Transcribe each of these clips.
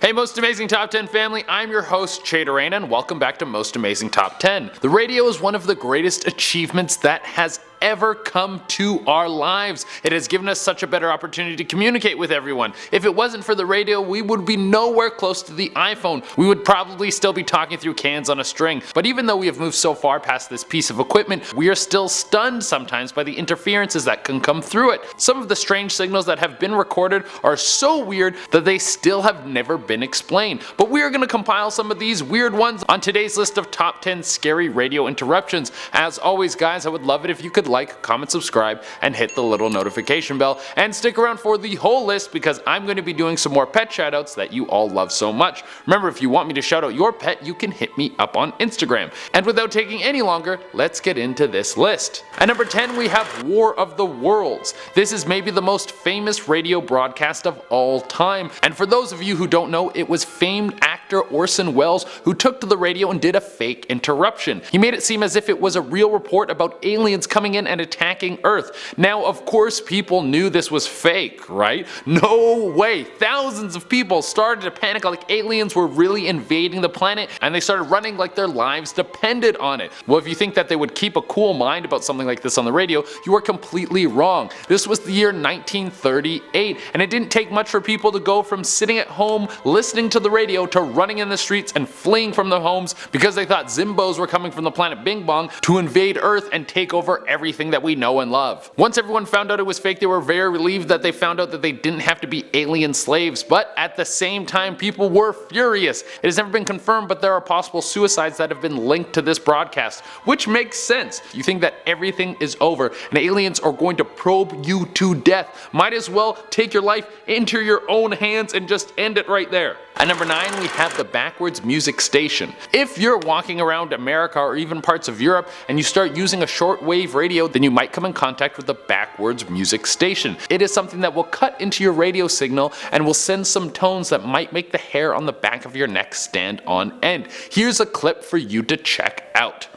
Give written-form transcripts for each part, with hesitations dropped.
Hey Most Amazing Top 10 family, I'm your host Chaydarena and welcome back to Most Amazing Top 10. The radio is one of the greatest achievements that has ever come to our lives. It has given us such a better opportunity to communicate with everyone. If it wasn't for the radio, we would be nowhere close to the iPhone. We would probably still be talking through cans on a string. But even though we have moved so far past this piece of equipment, we are still stunned sometimes by the interferences that can come through it. Some of the strange signals that have been recorded are so weird that they still have never been explained. But we are going to compile some of these weird ones on today's list of top 10 scary radio interruptions. As always guys, I would love it if you could like, comment, subscribe, and hit the little notification bell, and stick around for the whole list because I'm going to be doing some more pet shoutouts that you all love so much. Remember, if you want me to shout out your pet, you can hit me up on Instagram. And without taking any longer, let's get into this list. At number 10 we have War of the Worlds. This is maybe the most famous radio broadcast of all time, and for those of you who don't know, it was famed actor Orson Welles who took to the radio and did a fake interruption. He made it seem as if it was a real report about aliens coming in and attacking Earth. Now of course people knew this was fake, right? No way! Thousands of people started to panic like aliens were really invading the planet, and they started running like their lives depended on it. Well, if you think that they would keep a cool mind about something like this on the radio, you are completely wrong. This was the year 1938, and it didn't take much for people to go from sitting at home listening to the radio to running in the streets and fleeing from their homes because they thought Zimbos were coming from the planet Bing Bong to invade Earth and take over everything that we know and love. Once everyone found out it was fake, they were very relieved that they found out that they didn't have to be alien slaves, but at the same time people were furious. It has never been confirmed, but there are possible suicides that have been linked to this broadcast, which makes sense. You think that everything is over and aliens are going to probe you to death. Might as well take your life into your own hands and just end it right there. At number 9 we have the Backwards Music Station. If you're walking around America or even parts of Europe and you start using a shortwave radio, then you might come in contact with the Backwards Music Station. It is something that will cut into your radio signal and will send some tones that might make the hair on the back of your neck stand on end. Here's a clip for you to check out.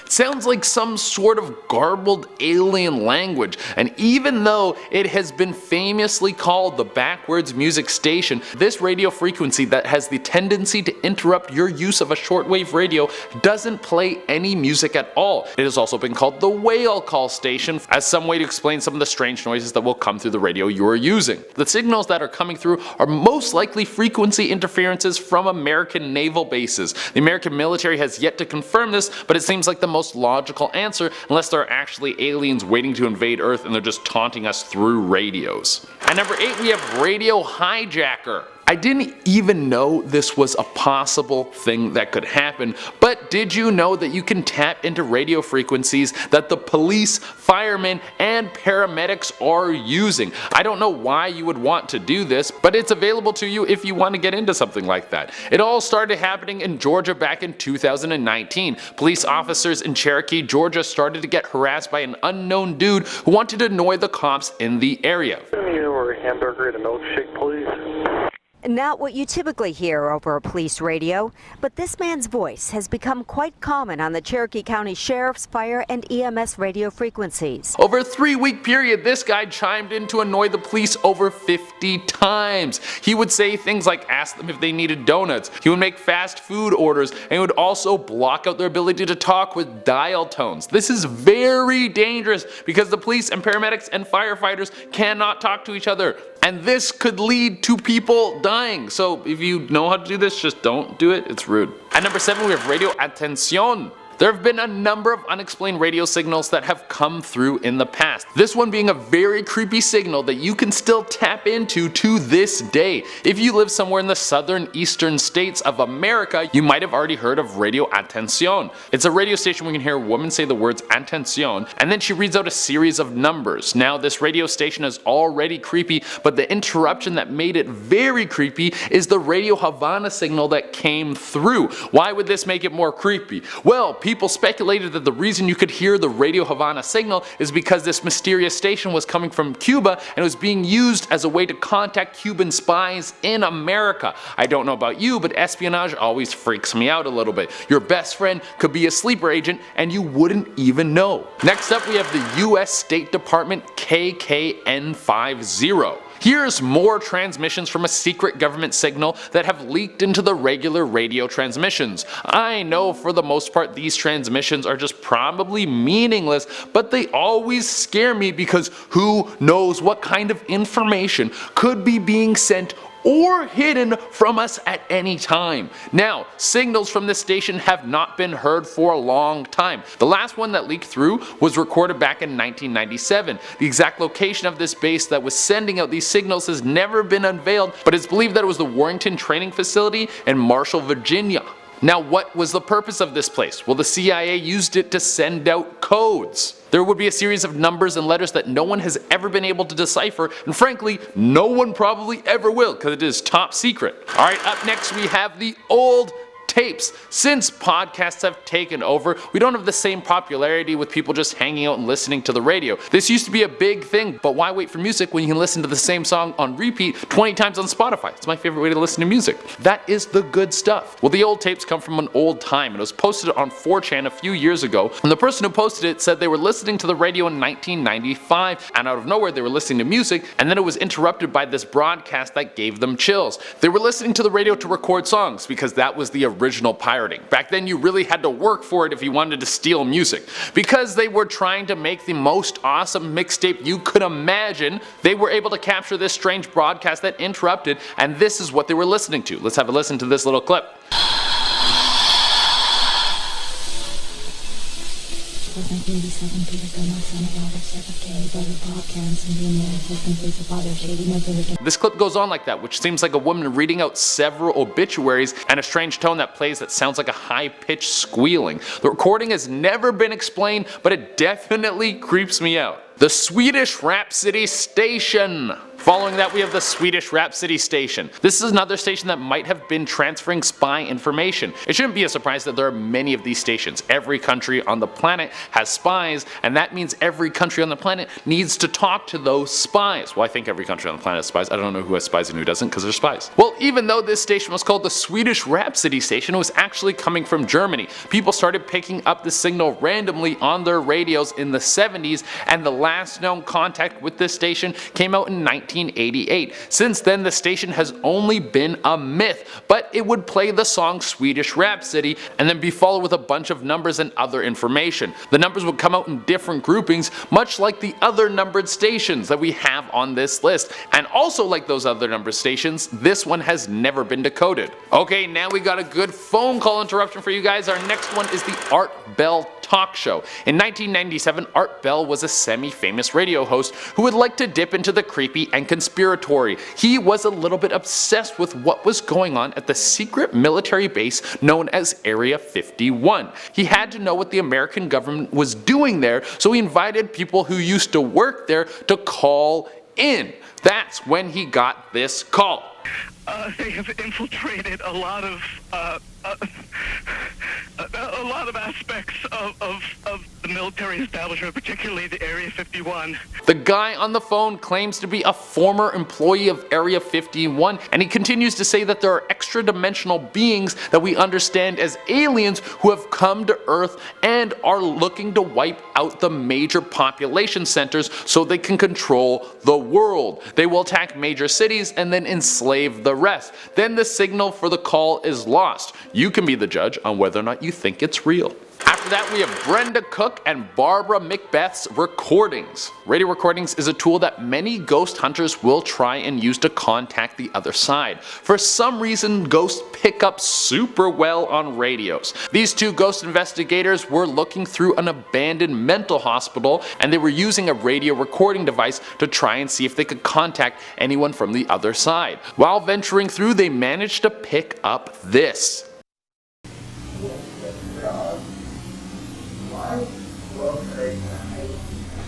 Sounds like some sort of garbled alien language, and even though it has been famously called the Backwards Music Station, this radio frequency that has the tendency to interrupt your use of a shortwave radio doesn't play any music at all. It has also been called the Whale Call Station as some way to explain some of the strange noises that will come through the radio you are using. The signals that are coming through are most likely frequency interferences from American naval bases. The American military has yet to confirm this, but it seems like the most logical answer unless there are actually aliens waiting to invade Earth and they're just taunting us through radios. At number 8 we have Radio Hijacker. I didn't even know this was a possible thing that could happen, but did you know that you can tap into radio frequencies that the police, firemen, and paramedics are using? I don't know why you would want to do this, but it's available to you if you want to get into something like that. It all started happening in Georgia back in 2019. Police officers in Cherokee, Georgia started to get harassed by an unknown dude who wanted to annoy the cops in the area. A hamburger and a milkshake, please. Not what you typically hear over a police radio, but this man's voice has become quite common on the Cherokee County Sheriff's, Fire, and EMS radio frequencies. Over a 3-week period, this guy chimed in to annoy the police over 50 times. He would say things like ask them if they needed donuts, he would make fast food orders, and he would also block out their ability to talk with dial tones. This is very dangerous because the police and paramedics and firefighters cannot talk to each other, and this could lead to people dying. So if you know how to do this, just don't do it, it's rude. At number 7 we have Radio ATENCION. There have been a number of unexplained radio signals that have come through in the past. This one being a very creepy signal that you can still tap into to this day. If you live somewhere in the southern eastern states of America, you might have already heard of Radio ATENCION. It's a radio station where you can hear a woman say the words Atención, and then she reads out a series of numbers. Now this radio station is already creepy, but the interruption that made it very creepy is the Radio Havana signal that came through. Why would this make it more creepy? Well, people speculated that the reason you could hear the Radio Havana signal is because this mysterious station was coming from Cuba and was being used as a way to contact Cuban spies in America. I don't know about you, but espionage always freaks me out a little bit. Your best friend could be a sleeper agent and you wouldn't even know. Next up, we have the US State Department KKN50. Here's more transmissions from a secret government signal that have leaked into the regular radio transmissions. I know for the most part these transmissions are just probably meaningless, but they always scare me because who knows what kind of information could be being sent or hidden from us at any time. Now, signals from this station have not been heard for a long time. The last one that leaked through was recorded back in 1997. The exact location of this base that was sending out these signals has never been unveiled, but it's believed that it was the Warrington Training Facility in Marshall, Virginia. Now, what was the purpose of this place? Well, the CIA used it to send out codes. There would be a series of numbers and letters that no one has ever been able to decipher, and frankly, no one probably ever will because it is top secret. Alright, up next we have the old tapes. Since podcasts have taken over, we don't have the same popularity with people just hanging out and listening to the radio. This used to be a big thing, but why wait for music when you can listen to the same song on repeat 20 times on Spotify? It's my favorite way to listen to music. That is the good stuff. Well, the old tapes come from an old time, and it was posted on 4chan a few years ago, and the person who posted it said they were listening to the radio in 1995, and out of nowhere they were listening to music, and then it was interrupted by this broadcast that gave them chills. They were listening to the radio to record songs because that was the original pirating. Back then you really had to work for it if you wanted to steal music. Because they were trying to make the most awesome mixtape you could imagine, they were able to capture this strange broadcast that interrupted, and this is what they were listening to. Let's have a listen to this little clip. This clip goes on like that, which seems like a woman reading out several obituaries and a strange tone that plays that sounds like a high-pitched squealing. The recording has never been explained, but it definitely creeps me out. The Swedish Rhapsody Station. Following that, we have the Swedish Rhapsody Station. This is another station that might have been transferring spy information. It shouldn't be a surprise that there are many of these stations. Every country on the planet has spies, and that means every country on the planet needs to talk to those spies. Well, I think every country on the planet has spies. I don't know who has spies and who doesn't because they're spies. Well, even though this station was called the Swedish Rhapsody Station, it was actually coming from Germany. People started picking up the signal randomly on their radios in the 70s, and the last known contact with this station came out in 1988. Since then, the station has only been a myth, but it would play the song Swedish Rhapsody and then be followed with a bunch of numbers and other information. The numbers would come out in different groupings, much like the other numbered stations that we have on this list. And also like those other numbered stations, this one has never been decoded. Okay, now we got a good phone call interruption for you guys. Our next one is the Art Bell talk show. In 1997, Art Bell was a semi-famous radio host who would like to dip into the creepy and conspiratory. He was a little bit obsessed with what was going on at the secret military base known as Area 51. He had to know what the American government was doing there, so he invited people who used to work there to call in. That's when he got this call. They have infiltrated a lot of aspects of the military establishment, particularly the Area 51. The guy on the phone claims to be a former employee of Area 51, and he continues to say that there are extra-dimensional beings that we understand as aliens who have come to Earth and are looking to wipe out the major population centers so they can control the world. They will attack major cities and then enslave the rest. Then the signal for the call is lost. You can be the judge on whether or not you think it's real. After that, we have Brenda Cook and BARBRA MCBETHS recordings. Radio recordings is a tool that many ghost hunters will try and use to contact the other side. For some reason, ghosts pick up super well on radios. These two ghost investigators were looking through an abandoned mental hospital, and they were using a radio recording device to try and see if they could contact anyone from the other side. While venturing through, they managed to pick up this.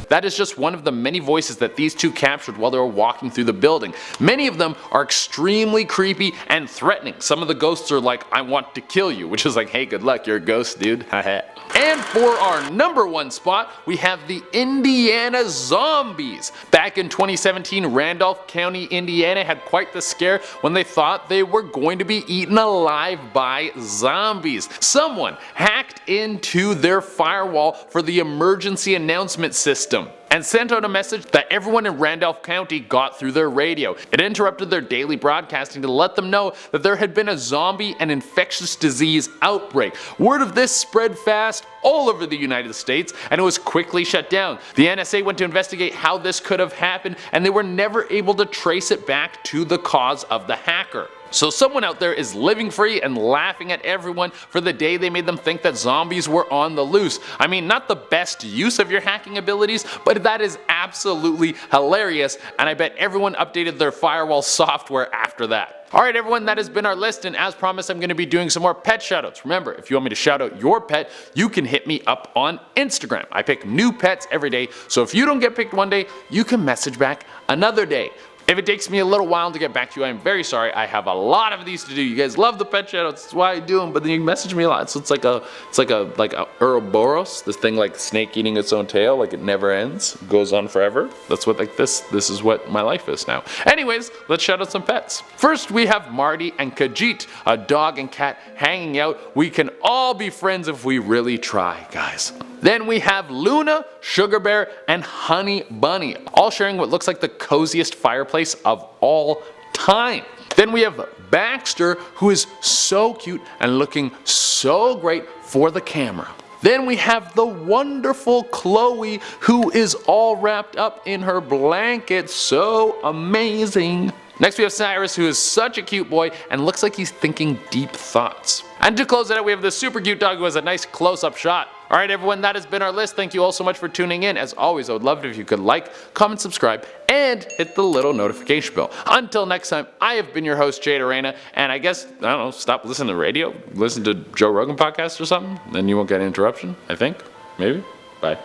That is just one of the many voices that these two captured while they were walking through the building. Many of them are extremely creepy and threatening. Some of the ghosts are like, I want to kill you, which is like, hey, good luck, you're a ghost, dude. And for our number one spot, we have the Indiana Zombies. Back in 2017, Randolph County, Indiana had quite the scare when they thought they were going to be eaten alive by zombies. Someone hacked into their firewall for the emergency announcement system and sent out a message that everyone in Randolph County got through their radio. It interrupted their daily broadcasting to let them know that there had been a zombie and infectious disease outbreak. Word of this spread fast all over the United States, and it was quickly shut down. The NSA went to investigate how this could have happened, and they were never able to trace it back to the cause of the hacker. So someone out there is living free and laughing at everyone for the day they made them think that zombies were on the loose. I mean, not the best use of your hacking abilities, but that is absolutely hilarious, and I bet everyone updated their firewall software after that. Alright everyone, that has been our list, and as promised I'm going to be doing some more pet shoutouts. Remember, if you want me to shout out your pet, you can hit me up on Instagram. I pick new pets every day, so if you don't get picked one day, you can message back another day. If it takes me a little while to get back to you, I'm very sorry. I have a lot of these to do. You guys love the pet shoutouts, that's why I do them, but then you message me a lot. So it's like a Ouroboros, this thing like snake eating its own tail, like it never ends, it goes on forever. That's what this is what my life is now. Anyways, let's shout out some pets. First we have Marty and Kajit, a dog and cat hanging out. We can all be friends if we really try, guys. Then we have Luna, Sugar Bear, and Honey Bunny, all sharing what looks like the coziest fireplace of all time. Then we have Baxter, who is so cute and looking so great for the camera. Then we have the wonderful Chloe, who is all wrapped up in her blanket, so amazing. Next we have Cyrus, who is such a cute boy and looks like he's thinking deep thoughts. And to close it out, we have this super cute dog who has a nice close-up shot. Alright everyone, that has been our list. Thank you all so much for tuning in. As always, I would love it if you could like, comment, subscribe, and hit the little notification bell. Until next time, I have been your host, Jay Arena, and I guess, I don't know, stop listening to radio, listen to Joe Rogan podcast or something, then you won't get an interruption, I think. Maybe. Bye.